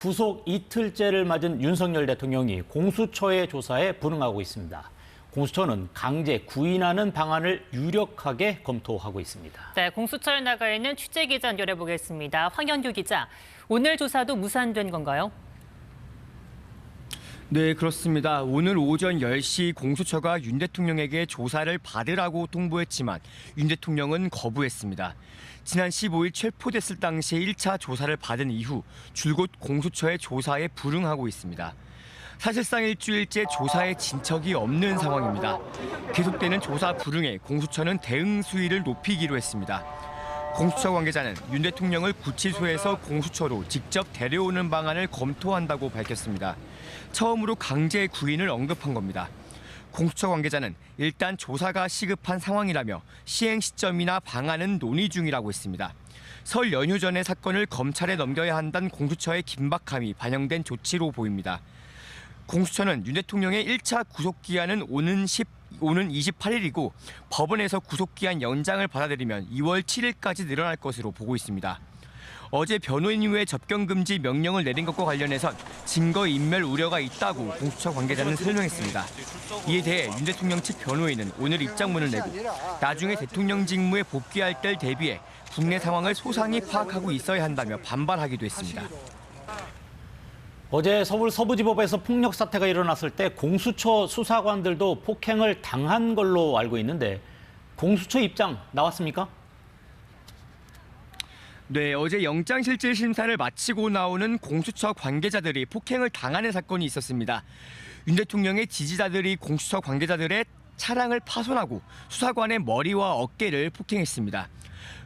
구속 이틀째를 맞은 윤석열 대통령이 공수처의 조사에 불응하고 있습니다. 공수처는 강제 구인하는 방안을 유력하게 검토하고 있습니다. 네, 공수처에 나가 있는 취재기자 연결해 보겠습니다. 황현규 기자, 오늘 조사도 무산된 건가요? 네, 그렇습니다. 오늘 오전 10시 공수처가 윤 대통령에게 조사를 받으라고 통보했지만 윤 대통령은 거부했습니다. 지난 15일 체포됐을 당시 1차 조사를 받은 이후 줄곧 공수처의 조사에 불응하고 있습니다. 사실상 일주일째 조사에 진척이 없는 상황입니다. 계속되는 조사 불응에 공수처는 대응 수위를 높이기로 했습니다. 공수처 관계자는 윤 대통령을 구치소에서 공수처로 직접 데려오는 방안을 검토한다고 밝혔습니다. 처음으로 강제 구인을 언급한 겁니다. 공수처 관계자는 일단 조사가 시급한 상황이라며 시행 시점이나 방안은 논의 중이라고 했습니다. 설 연휴 전에 사건을 검찰에 넘겨야 한다는 공수처의 긴박함이 반영된 조치로 보입니다. 공수처는 윤 대통령의 1차 구속기한은 오는 28일이고 법원에서 구속기한 연장을 받아들이면 2월 7일까지 늘어날 것으로 보고 있습니다. 어제 변호인의 접견금지 명령을 내린 것과 관련해선 증거인멸 우려가 있다고 공수처 관계자는 설명했습니다. 이에 대해 윤 대통령 측 변호인은 오늘 입장문을 내고 나중에 대통령 직무에 복귀할 때를 대비해 국내 상황을 소상히 파악하고 있어야 한다며 반발하기도 했습니다. 어제 서울 서부지법에서 폭력 사태가 일어났을 때 공수처 수사관들도 폭행을 당한 걸로 알고 있는데 공수처 입장 나왔습니까? 네, 어제 영장실질심사를 마치고 나오는 공수처 관계자들이 폭행을 당하는 사건이 있었습니다. 윤 대통령의 지지자들이 공수처 관계자들의 차량을 파손하고 수사관의 머리와 어깨를 폭행했습니다.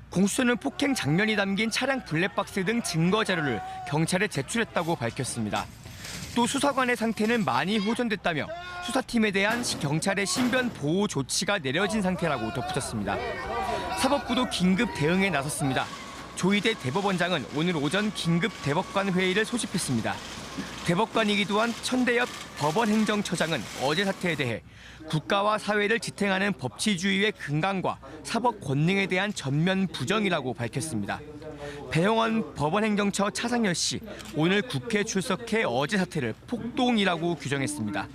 공수처는 폭행 장면이 담긴 차량 블랙박스 등 증거 자료를 경찰에 제출했다고 밝혔습니다. 또 수사관의 상태는 많이 호전됐다며 수사팀에 대한 경찰의 신변 보호 조치가 내려진 상태라고 덧붙였습니다. 사법부도 긴급 대응에 나섰습니다. 조희대 대법원장은 오늘 오전 긴급 대법관 회의를 소집했습니다. 대법관이기도 한 천대엽 법원행정처장은 어제 사태에 대해 국가와 사회를 지탱하는 법치주의의 근간과 사법 권능에 대한 전면 부정이라고 밝혔습니다. 배영원 법원행정처 차상열 씨, 오늘 국회 출석해 어제 사태를 폭동이라고 규정했습니다.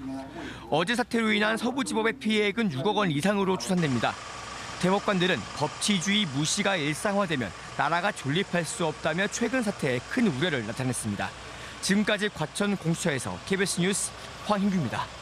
어제 사태로 인한 서부지법의 피해액은 6억 원 이상으로 추산됩니다. 대법관들은 법치주의 무시가 일상화되면 나라가 존립할 수 없다며 최근 사태에 큰 우려를 나타냈습니다. 지금까지 과천 공수처에서 KBS 뉴스 황hin규입니다.